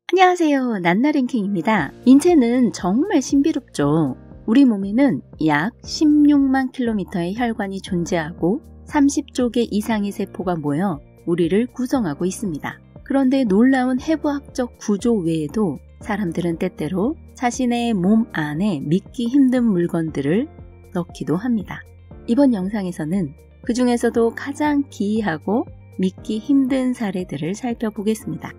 안녕하세요. 난나랭킹입니다. 인체는 정말 신비롭죠. 우리 몸에는 약 16만 킬로미터의 혈관이 존재하고 30조 개 이상의 세포가 모여 우리를 구성하고 있습니다. 그런데 놀라운 해부학적 구조 외에도 사람들은 때때로 자신의 몸 안에 믿기 힘든 물건들을 넣기도 합니다. 이번 영상에서는 그 중에서도 가장 기이하고 믿기 힘든 사례들을 살펴보겠습니다.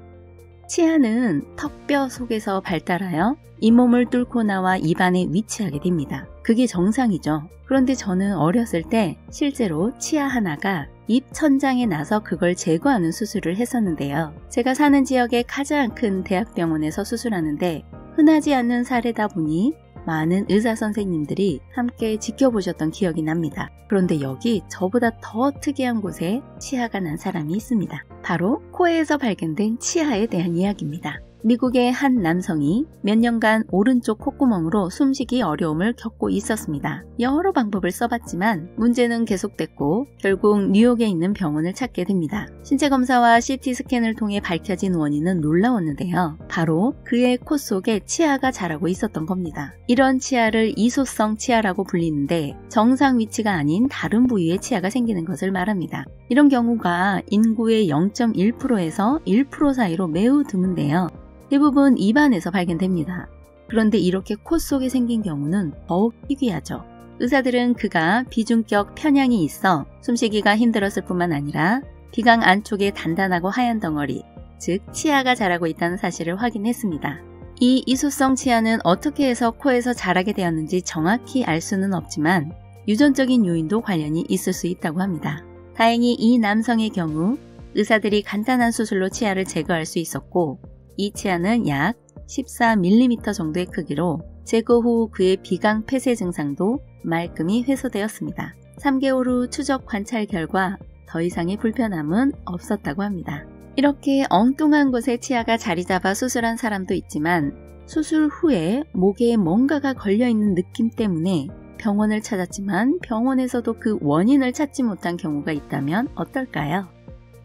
치아는 턱뼈 속에서 발달하여 잇몸을 뚫고 나와 입안에 위치하게 됩니다. 그게 정상이죠. 그런데 저는 어렸을 때 실제로 치아 하나가 입 천장에 나서 그걸 제거하는 수술을 했었는데요. 제가 사는 지역의 가장 큰 대학병원에서 수술하는데 흔하지 않는 사례다 보니 많은 의사 선생님들이 함께 지켜보셨던 기억이 납니다. 그런데 여기 저보다 더 특이한 곳에 치아가 난 사람이 있습니다. 바로 코에서 발견된 치아에 대한 이야기입니다. 미국의 한 남성이 몇 년간 오른쪽 콧구멍으로 숨쉬기 어려움을 겪고 있었습니다. 여러 방법을 써봤지만 문제는 계속됐고 결국 뉴욕에 있는 병원을 찾게 됩니다. 신체검사와 CT 스캔을 통해 밝혀진 원인은 놀라웠는데요. 바로 그의 코 속에 치아가 자라고 있었던 겁니다. 이런 치아를 이소성 치아라고 불리는데 정상 위치가 아닌 다른 부위에 치아가 생기는 것을 말합니다. 이런 경우가 인구의 0.1%에서 1% 사이로 매우 드문데요. 대부분 입안에서 발견됩니다. 그런데 이렇게 코 속에 생긴 경우는 더욱 희귀하죠. 의사들은 그가 비중격 편향이 있어 숨쉬기가 힘들었을 뿐만 아니라 비강 안쪽에 단단하고 하얀 덩어리, 즉 치아가 자라고 있다는 사실을 확인했습니다. 이 이소성 치아는 어떻게 해서 코에서 자라게 되었는지 정확히 알 수는 없지만 유전적인 요인도 관련이 있을 수 있다고 합니다. 다행히 이 남성의 경우 의사들이 간단한 수술로 치아를 제거할 수 있었고 이 치아는 약 14mm 정도의 크기로 제거 후 그의 비강 폐쇄 증상도 말끔히 해소되었습니다. 3개월 후 추적 관찰 결과 더 이상의 불편함은 없었다고 합니다. 이렇게 엉뚱한 곳에 치아가 자리 잡아 수술한 사람도 있지만 수술 후에 목에 뭔가가 걸려있는 느낌 때문에 병원을 찾았지만 병원에서도 그 원인을 찾지 못한 경우가 있다면 어떨까요?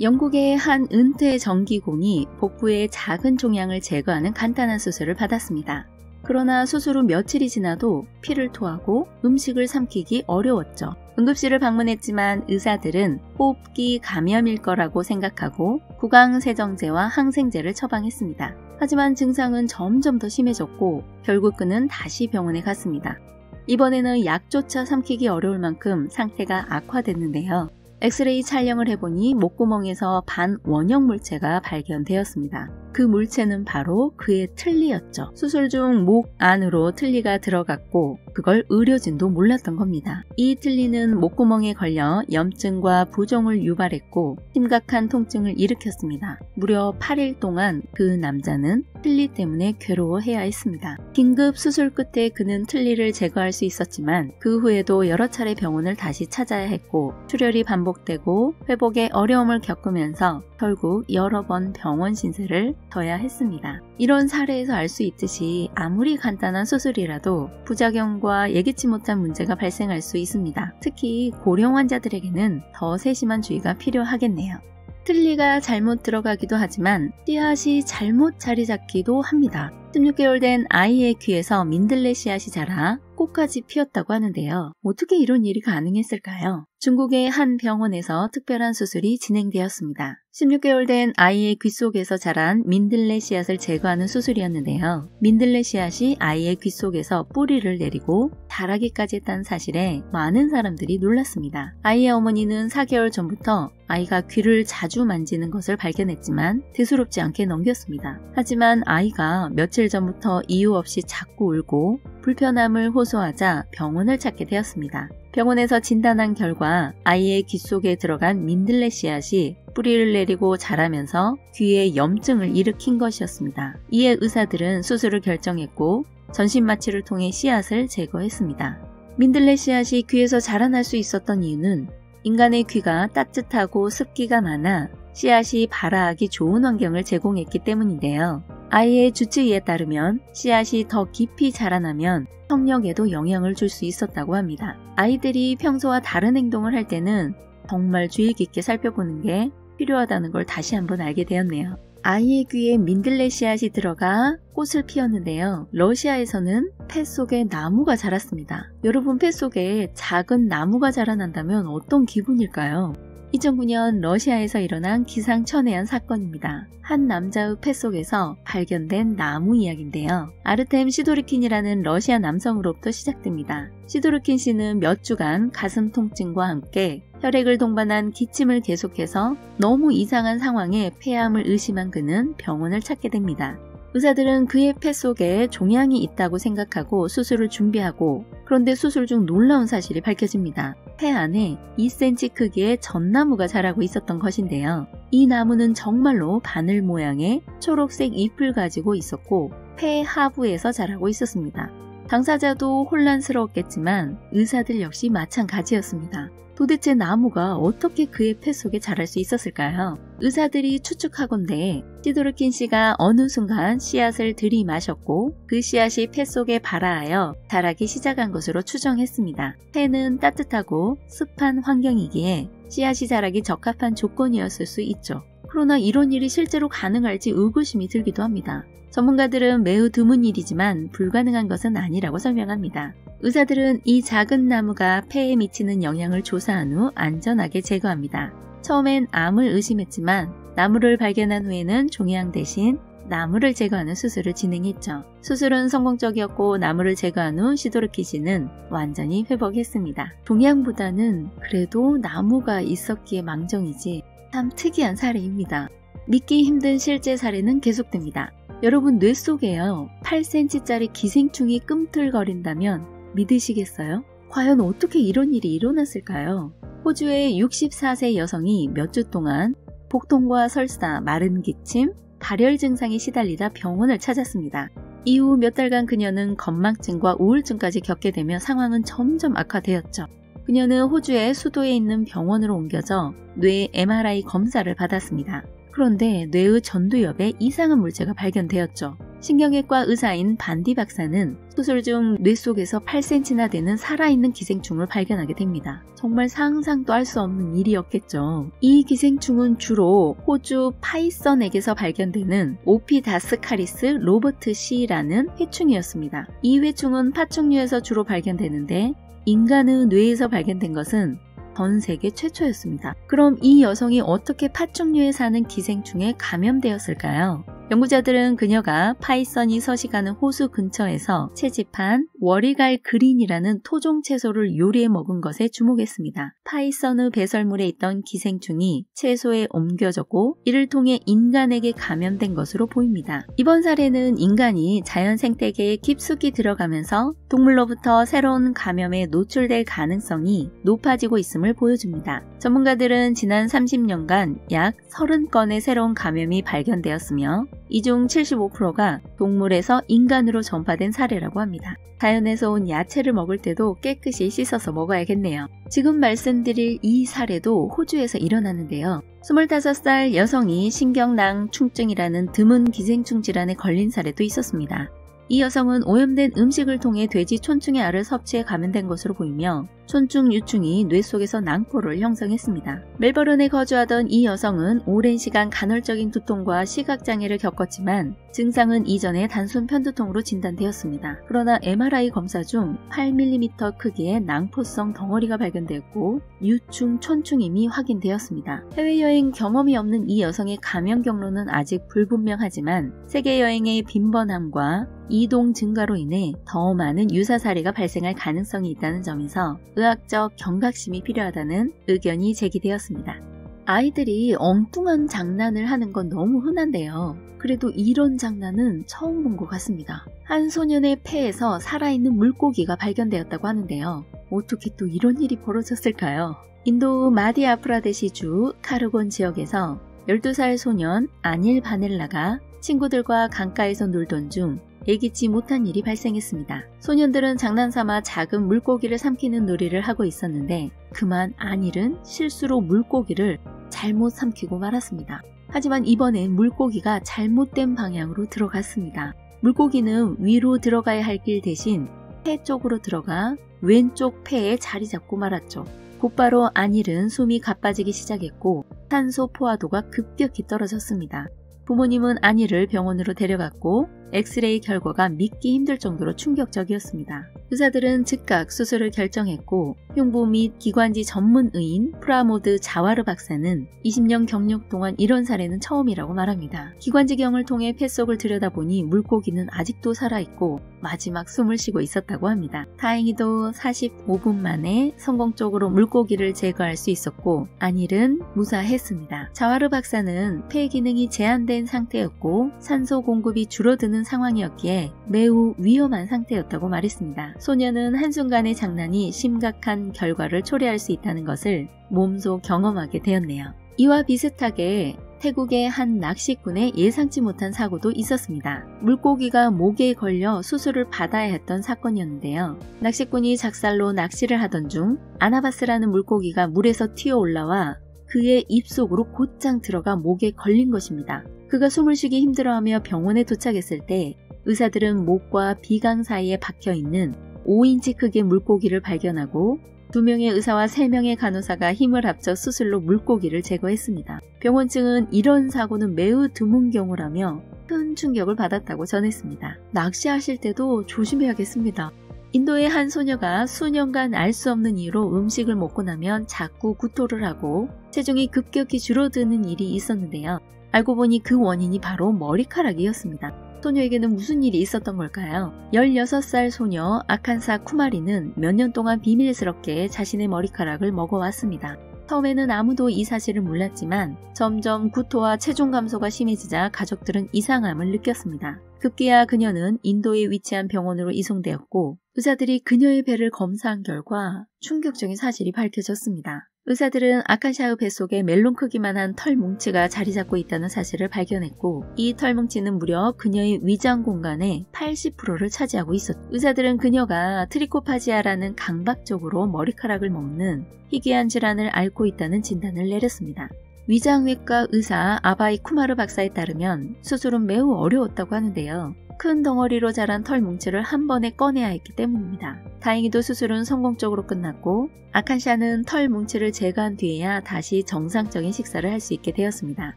영국의 한 은퇴 전기공이 복부의 작은 종양을 제거하는 간단한 수술을 받았습니다. 그러나 수술 후 며칠이 지나도 피를 토하고 음식을 삼키기 어려웠죠. 응급실을 방문했지만 의사들은 호흡기 감염일 거라고 생각하고 구강세정제와 항생제를 처방했습니다. 하지만 증상은 점점 더 심해졌고 결국 그는 다시 병원에 갔습니다. 이번에는 약조차 삼키기 어려울 만큼 상태가 악화됐는데요. 엑스레이 촬영을 해보니 목구멍에서 반원형 물체가 발견되었습니다. 그 물체는 바로 그의 틀니였죠. 수술 중 목 안으로 틀니가 들어갔고 그걸 의료진도 몰랐던 겁니다. 이 틀니는 목구멍에 걸려 염증과 부종을 유발했고 심각한 통증을 일으켰습니다. 무려 8일 동안 그 남자는 틀니 때문에 괴로워해야 했습니다. 긴급 수술 끝에 그는 틀니를 제거할 수 있었지만 그 후에도 여러 차례 병원을 다시 찾아야 했고 출혈이 반복되고 회복에 어려움을 겪으면서 결국 여러 번 병원 신세를 져야 했습니다. 이런 사례에서 알 수 있듯이 아무리 간단한 수술이라도 부작용과 예기치 못한 문제가 발생할 수 있습니다. 특히 고령 환자들에게는 더 세심한 주의가 필요하겠네요. 틀니가 잘못 들어가기도 하지만 씨앗이 잘못 자리 잡기도 합니다. 16개월 된 아이의 귀에서 민들레 씨앗이 자라 꽃까지 피었다고 하는데요. 어떻게 이런 일이 가능했을까요? 중국의 한 병원에서 특별한 수술이 진행되었습니다. 16개월 된 아이의 귀 속에서 자란 민들레 씨앗을 제거하는 수술이었는데요. 민들레 씨앗이 아이의 귀 속에서 뿌리를 내리고 자라기까지 했다는 사실에 많은 사람들이 놀랐습니다. 아이의 어머니는 4개월 전부터 아이가 귀를 자주 만지는 것을 발견했지만 대수롭지 않게 넘겼습니다. 하지만 아이가 며칠 전부터 이유 없이 자꾸 울고 불편함을 호소하자 병원을 찾게 되었습니다. 병원에서 진단한 결과 아이의 귀 속에 들어간 민들레 씨앗이 뿌리를 내리고 자라면서 귀에 염증을 일으킨 것이었습니다. 이에 의사들은 수술을 결정했고 전신 마취를 통해 씨앗을 제거했습니다. 민들레 씨앗이 귀에서 자라날 수 있었던 이유는 인간의 귀가 따뜻하고 습기가 많아 씨앗이 발아하기 좋은 환경을 제공했기 때문인데요. 아이의 주치의에 따르면 씨앗이 더 깊이 자라나면 청력에도 영향을 줄 수 있었다고 합니다. 아이들이 평소와 다른 행동을 할 때는 정말 주의 깊게 살펴보는 게 필요하다는 걸 다시 한번 알게 되었네요. 아이의 귀에 민들레 씨앗이 들어가 꽃을 피웠는데요. 러시아에서는 폐 속에 나무가 자랐습니다. 여러분, 폐 속에 작은 나무가 자라난다면 어떤 기분일까요? 2009년 러시아에서 일어난 기상천외한 사건입니다. 한 남자의 폐 속에서 발견된 나무 이야기인데요. 아르템 시도르킨이라는 러시아 남성으로부터 시작됩니다. 시도르킨 씨는 몇 주간 가슴 통증과 함께 혈액을 동반한 기침을 계속해서 너무 이상한 상황에 폐암을 의심한 그는 병원을 찾게 됩니다. 의사들은 그의 폐 속에 종양이 있다고 생각하고 수술을 준비하고, 그런데 수술 중 놀라운 사실이 밝혀집니다. 폐 안에 2cm 크기의 전나무가 자라고 있었던 것인데요. 이 나무는 정말로 바늘 모양의 초록색 잎을 가지고 있었고 폐 하부에서 자라고 있었습니다. 당사자도 혼란스러웠겠지만 의사들 역시 마찬가지였습니다. 도대체 나무가 어떻게 그의 폐 속에 자랄 수 있었을까요? 의사들이 추측하건대 시도르킨 씨가 어느 순간 씨앗을 들이마셨고 그 씨앗이 폐 속에 발아하여 자라기 시작한 것으로 추정했습니다. 폐는 따뜻하고 습한 환경이기에 씨앗이 자라기 적합한 조건이었을 수 있죠. 그러나 이런 일이 실제로 가능할지 의구심이 들기도 합니다. 전문가들은 매우 드문 일이지만 불가능한 것은 아니라고 설명합니다. 의사들은 이 작은 나무가 폐에 미치는 영향을 조사한 후 안전하게 제거합니다. 처음엔 암을 의심했지만 나무를 발견한 후에는 종양 대신 나무를 제거하는 수술을 진행했죠. 수술은 성공적이었고 나무를 제거한 후 시도르킨 씨는 완전히 회복했습니다. 종양보다는 그래도 나무가 있었기에 망정이지 참 특이한 사례입니다. 믿기 힘든 실제 사례는 계속됩니다. 여러분, 뇌 속에요 8cm짜리 기생충이 꿈틀거린다면 믿으시겠어요? 과연 어떻게 이런 일이 일어났을까요? 호주의 64세 여성이 몇 주 동안 복통과 설사, 마른 기침, 발열 증상에 시달리다 병원을 찾았습니다. 이후 몇 달간 그녀는 건망증과 우울증까지 겪게 되며 상황은 점점 악화되었죠. 그녀는 호주의 수도에 있는 병원으로 옮겨져 뇌 MRI 검사를 받았습니다. 그런데 뇌의 전두엽에 이상한 물체가 발견되었죠. 신경외과 의사인 반디 박사는 수술 중 뇌 속에서 8cm나 되는 살아있는 기생충을 발견하게 됩니다. 정말 상상도 할 수 없는 일이었겠죠. 이 기생충은 주로 호주 파이썬에게서 발견되는 오피다스카리스 로버트씨라는 해충이었습니다. 이 해충은 파충류에서 주로 발견되는데 인간의 뇌에서 발견된 것은 전 세계 최초였습니다. 그럼 이 여성이 어떻게 파충류에 사는 기생충에 감염되었을까요? 연구자들은 그녀가 파이썬이 서식하는 호수 근처에서 채집한 워리갈 그린이라는 토종 채소를 요리해 먹은 것에 주목했습니다. 파이썬의 배설물에 있던 기생충이 채소에 옮겨졌고 이를 통해 인간에게 감염된 것으로 보입니다. 이번 사례는 인간이 자연 생태계에 깊숙이 들어가면서 동물로부터 새로운 감염에 노출될 가능성이 높아지고 있음을 보여줍니다. 전문가들은 지난 30년간 약 30건의 새로운 감염이 발견되었으며 이 중 75%가 동물에서 인간으로 전파된 사례라고 합니다. 자연에서 온 야채를 먹을 때도 깨끗이 씻어서 먹어야겠네요. 지금 말씀드릴 이 사례도 호주에서 일어났는데요. 25살 여성이 신경낭충증이라는 드문 기생충 질환에 걸린 사례도 있었습니다. 이 여성은 오염된 음식을 통해 돼지 촌충의 알을 섭취해 감염된 것으로 보이며 촌충 유충이 뇌 속에서 낭포를 형성했습니다. 멜버른에 거주하던 이 여성은 오랜 시간 간헐적인 두통과 시각장애를 겪었지만 증상은 이전에 단순 편두통으로 진단되었습니다. 그러나 MRI 검사 중 8mm 크기의 낭포성 덩어리가 발견되었고 유충 촌충임이 확인되었습니다. 해외여행 경험이 없는 이 여성의 감염 경로는 아직 불분명하지만 세계여행의 빈번함과 이동 증가로 인해 더 많은 유사 사례가 발생할 가능성이 있다는 점에서 의학적 경각심이 필요하다는 의견이 제기되었습니다. 아이들이 엉뚱한 장난을 하는 건 너무 흔한데요. 그래도 이런 장난은 처음 본 것 같습니다. 한 소년의 폐에서 살아있는 물고기가 발견되었다고 하는데요. 어떻게 또 이런 일이 벌어졌을까요? 인도 마디아프라데시주 카르곤 지역에서 12살 소년 아닐 바넬라가 친구들과 강가에서 놀던 중 예기치 못한 일이 발생했습니다. 소년들은 장난삼아 작은 물고기를 삼키는 놀이를 하고 있었는데 그만 아닐은 실수로 물고기를 잘못 삼키고 말았습니다. 하지만 이번엔 물고기가 잘못된 방향으로 들어갔습니다. 물고기는 위로 들어가야 할 길 대신 폐 쪽으로 들어가 왼쪽 폐에 자리 잡고 말았죠. 곧바로 아닐은 숨이 가빠지기 시작했고 산소 포화도가 급격히 떨어졌습니다. 부모님은 아니를 병원으로 데려갔고 엑스레이 결과가 믿기 힘들 정도로 충격적이었습니다. 의사들은 즉각 수술을 결정했고 흉부 및 기관지 전문의인 프라모드 자와르 박사는 20년 경력 동안 이런 사례는 처음이라고 말합니다. 기관지경을 통해 폐속을 들여다보니 물고기는 아직도 살아있고 마지막 숨을 쉬고 있었다고 합니다. 다행히도 45분 만에 성공적으로 물고기를 제거할 수 있었고 안일은 무사했습니다. 자와르 박사는 폐 기능이 제한된 상태였고 산소 공급이 줄어드는 상황이었기에 매우 위험한 상태였다고 말했습니다. 소녀는 한순간의 장난이 심각한 결과를 초래할 수 있다는 것을 몸소 경험하게 되었네요. 이와 비슷하게 태국의 한 낚시꾼의 예상치 못한 사고도 있었습니다. 물고기가 목에 걸려 수술을 받아야 했던 사건이었는데요. 낚시꾼이 작살로 낚시를 하던 중 아나바스라는 물고기가 물에서 튀어 올라와 그의 입속으로 곧장 들어가 목에 걸린 것입니다. 그가 숨을 쉬기 힘들어하며 병원에 도착했을 때 의사들은 목과 비강 사이에 박혀있는 5인치 크기의 물고기를 발견하고 2명의 의사와 3명의 간호사가 힘을 합쳐 수술로 물고기를 제거했습니다. 병원 측은 이런 사고는 매우 드문 경우라며 큰 충격을 받았다고 전했습니다. 낚시하실 때도 조심해야겠습니다. 인도의 한 소녀가 수년간 알 수 없는 이유로 음식을 먹고 나면 자꾸 구토를 하고 체중이 급격히 줄어드는 일이 있었는데요. 알고 보니 그 원인이 바로 머리카락이었습니다. 소녀에게는 무슨 일이 있었던 걸까요? 16살 소녀 아칸사 쿠마리는 몇 년 동안 비밀스럽게 자신의 머리카락을 먹어왔습니다. 처음에는 아무도 이 사실을 몰랐지만 점점 구토와 체중 감소가 심해지자 가족들은 이상함을 느꼈습니다. 급기야 그녀는 인도에 위치한 병원으로 이송되었고 의사들이 그녀의 배를 검사한 결과 충격적인 사실이 밝혀졌습니다. 의사들은 아칸샤의 뱃속에 멜론 크기만한 털 뭉치가 자리 잡고 있다는 사실을 발견했고 이 털 뭉치는 무려 그녀의 위장 공간의 80%를 차지하고 있었죠. 의사들은 그녀가 트리코파지아라는 강박적으로 머리카락을 먹는 희귀한 질환을 앓고 있다는 진단을 내렸습니다. 위장외과 의사 아바이 쿠마르 박사에 따르면 수술은 매우 어려웠다고 하는데요. 큰 덩어리로 자란 털 뭉치를 한 번에 꺼내야 했기 때문입니다. 다행히도 수술은 성공적으로 끝났고 아칸샤는 털 뭉치를 제거한 뒤에야 다시 정상적인 식사를 할 수 있게 되었습니다.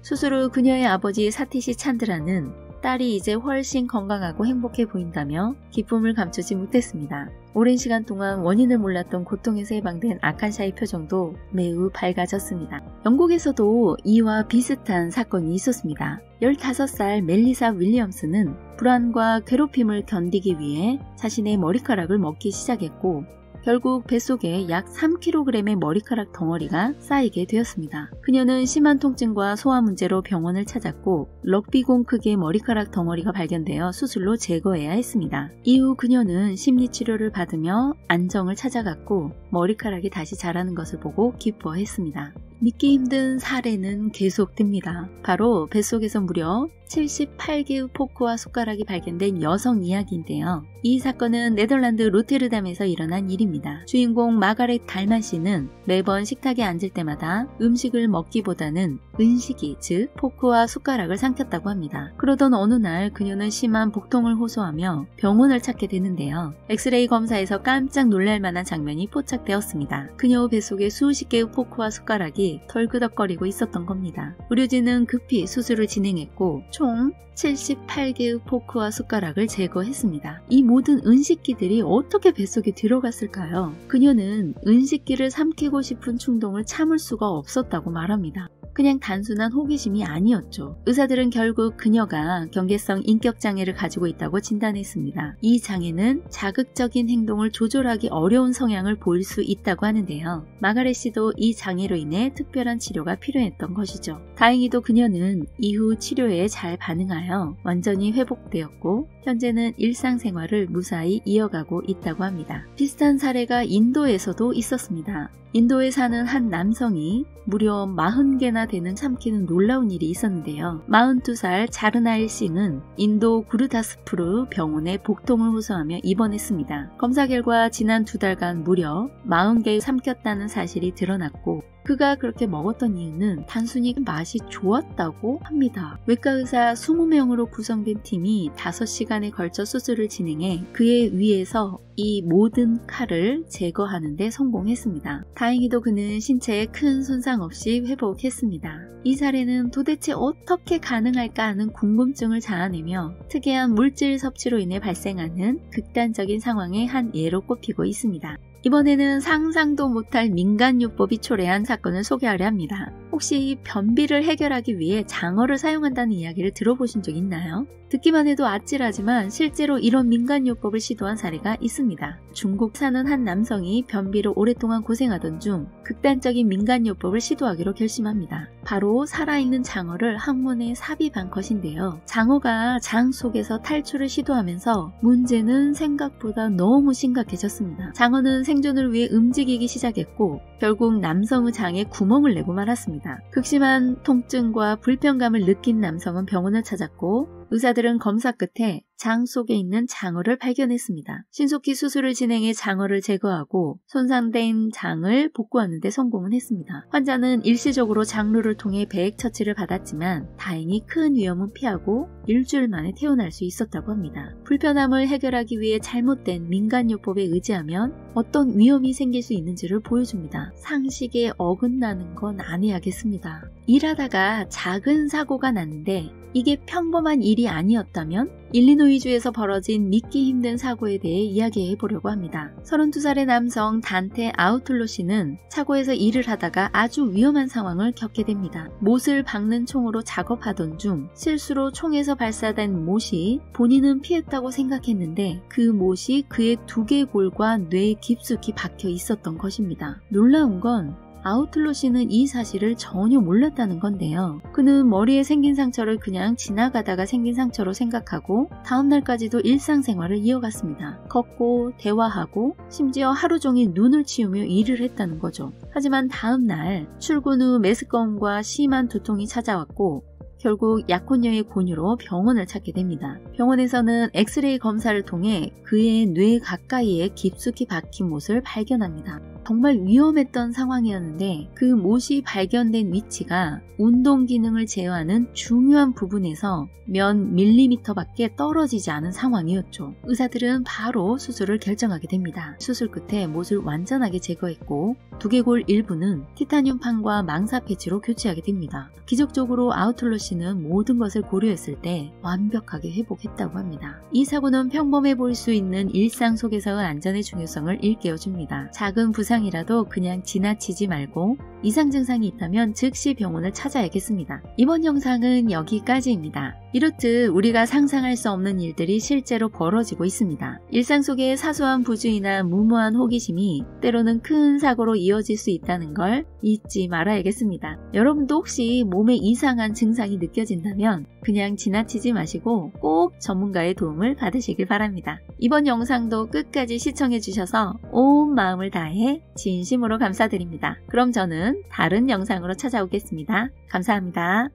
수술 후 그녀의 아버지 사티시 찬드라는 딸이 이제 훨씬 건강하고 행복해 보인다며 기쁨을 감추지 못했습니다. 오랜 시간 동안 원인을 몰랐던 고통에서 해방된 아칸샤의 표정도 매우 밝아졌습니다. 영국에서도 이와 비슷한 사건이 있었습니다. 15살 멜리사 윌리엄스는 불안과 괴롭힘을 견디기 위해 자신의 머리카락을 먹기 시작했고 결국 뱃속에 약 3kg의 머리카락 덩어리가 쌓이게 되었습니다. 그녀는 심한 통증과 소화 문제로 병원을 찾았고 럭비공 크기의 머리카락 덩어리가 발견되어 수술로 제거해야 했습니다. 이후 그녀는 심리치료를 받으며 안정을 찾아갔고 머리카락이 다시 자라는 것을 보고 기뻐했습니다. 믿기 힘든 사례는 계속됩니다. 바로 뱃속에서 무려 78개의 포크와 숟가락이 발견된 여성 이야기인데요. 이 사건은 네덜란드 로테르담에서 일어난 일입니다. 주인공 마가렛 달만 씨는 매번 식탁에 앉을 때마다 음식을 먹기보다는 은식이, 즉 포크와 숟가락을 삼켰다고 합니다. 그러던 어느 날 그녀는 심한 복통을 호소하며 병원을 찾게 되는데요. 엑스레이 검사에서 깜짝 놀랄 만한 장면이 포착되었습니다. 그녀 뱃속에 수십 개의 포크와 숟가락이 덜그덕거리고 있었던 겁니다. 의료진은 급히 수술을 진행했고 총 78개의 포크와 숟가락을 제거했습니다. 이 모든 은식기들이 어떻게 뱃속에 들어갔을까요? 그녀는 은식기를 삼키고 싶은 충동을 참을 수가 없었다고 말합니다. 그냥 단순한 호기심이 아니었죠. 의사들은 결국 그녀가 경계성 인격장애를 가지고 있다고 진단했습니다. 이 장애는 자극적인 행동을 조절하기 어려운 성향을 보일 수 있다고 하는데요. 마가렛 씨도 이 장애로 인해 특별한 치료가 필요했던 것이죠. 다행히도 그녀는 이후 치료에 잘 반응하여 완전히 회복되었고 현재는 일상생활을 무사히 이어가고 있다고 합니다. 비슷한 사례가 인도에서도 있었습니다. 인도에 사는 한 남성이 무려 40개나 되는 삼키는 놀라운 일이 있었는데요. 42살 자르나일 싱은 인도 구르다스푸르 병원에 복통을 호소하며 입원했습니다. 검사 결과 지난 2달간 무려 40개를 삼켰다는 사실이 드러났고 그가 그렇게 먹었던 이유는 단순히 맛이 좋았다고 합니다. 외과 의사 20명으로 구성된 팀이 5시간에 걸쳐 수술을 진행해 그의 위에서 이 모든 칼을 제거하는 데 성공했습니다. 다행히도 그는 신체에 큰 손상 없이 회복했습니다. 이 사례는 도대체 어떻게 가능할까 하는 궁금증을 자아내며 특이한 물질 섭취로 인해 발생하는 극단적인 상황의 한 예로 꼽히고 있습니다. 이번에는 상상도 못할 민간요법이 초래한 사건을 소개하려 합니다. 혹시 변비를 해결하기 위해 장어를 사용한다는 이야기를 들어보신 적 있나요? 듣기만 해도 아찔하지만 실제로 이런 민간요법을 시도한 사례가 있습니다. 중국 사는 한 남성이 변비로 오랫동안 고생하던 중 극단적인 민간요법을 시도하기로 결심합니다. 바로 살아있는 장어를 항문에 삽입한 것인데요. 장어가 장 속에서 탈출을 시도하면서 문제는 생각보다 너무 심각해졌습니다. 장어는 생존을 위해 움직이기 시작했고 결국 남성의 장에 구멍을 내고 말았습니다. 극심한 통증과 불편감을 느낀 남성은 병원을 찾았고 의사들은 검사 끝에 장 속에 있는 장어를 발견했습니다. 신속히 수술을 진행해 장어를 제거하고 손상된 장을 복구하는 데 성공은 했습니다. 환자는 일시적으로 장루를 통해 배액 처치를 받았지만 다행히 큰 위험은 피하고 일주일 만에 퇴원할 수 있었다고 합니다. 불편함을 해결하기 위해 잘못된 민간요법에 의지하면 어떤 위험이 생길 수 있는지를 보여줍니다. 상식에 어긋나는 건 아니야겠습니다. 일하다가 작은 사고가 났는데 이게 평범한 일이 아니었다면 일리노이주에서 벌어진 믿기 힘든 사고에 대해 이야기해 보려고 합니다. 32살의 남성 단테 아우툴로 씨는 차고에서 일을 하다가 아주 위험한 상황을 겪게 됩니다. 못을 박는 총으로 작업하던 중 실수로 총에서 발사된 못이 본인은 피했다고 생각했는데 그 못이 그의 두개골과 뇌에 깊숙이 박혀 있었던 것입니다. 놀라운 건 아우툴로 씨는 이 사실을 전혀 몰랐다는 건데요. 그는 머리에 생긴 상처를 그냥 지나가다가 생긴 상처로 생각하고 다음날까지도 일상생활을 이어갔습니다. 걷고 대화하고 심지어 하루 종일 눈을 치우며 일을 했다는 거죠. 하지만 다음날 출근 후 메스꺼움과 심한 두통이 찾아왔고 결국 약혼녀의 권유로 병원을 찾게 됩니다. 병원에서는 엑스레이 검사를 통해 그의 뇌 가까이에 깊숙이 박힌 못을 발견합니다. 정말 위험했던 상황이었는데 그 못이 발견된 위치가 운동 기능을 제어하는 중요한 부분에서 몇 밀리미터밖에 떨어지지 않은 상황이었죠. 의사들은 바로 수술을 결정하게 됩니다. 수술 끝에 못을 완전하게 제거했고 두개골 일부는 티타늄판과 망사 패치로 교체하게 됩니다. 기적적으로 아우툴로 씨는 모든 것을 고려했을 때 완벽하게 회복했다고 합니다. 이 사고는 평범해 보일 수 있는 일상 속에서의 안전의 중요성을 일깨워줍니다. 작은 부상이라도 그냥 지나치지 말고 이상 증상이 있다면 즉시 병원을 찾아야겠습니다. 이번 영상은 여기까지입니다. 이렇듯 우리가 상상할 수 없는 일들이 실제로 벌어지고 있습니다. 일상 속의 사소한 부주의나 무모한 호기심이 때로는 큰 사고로 이어질 수 있다는 걸 잊지 말아야겠습니다. 여러분도 혹시 몸에 이상한 증상이 느껴진다면 그냥 지나치지 마시고 꼭 전문가의 도움을 받으시길 바랍니다. 이번 영상도 끝까지 시청해주셔서 온 마음을 다해 진심으로 감사드립니다. 그럼 저는 다른 영상으로 찾아오겠습니다. 감사합니다.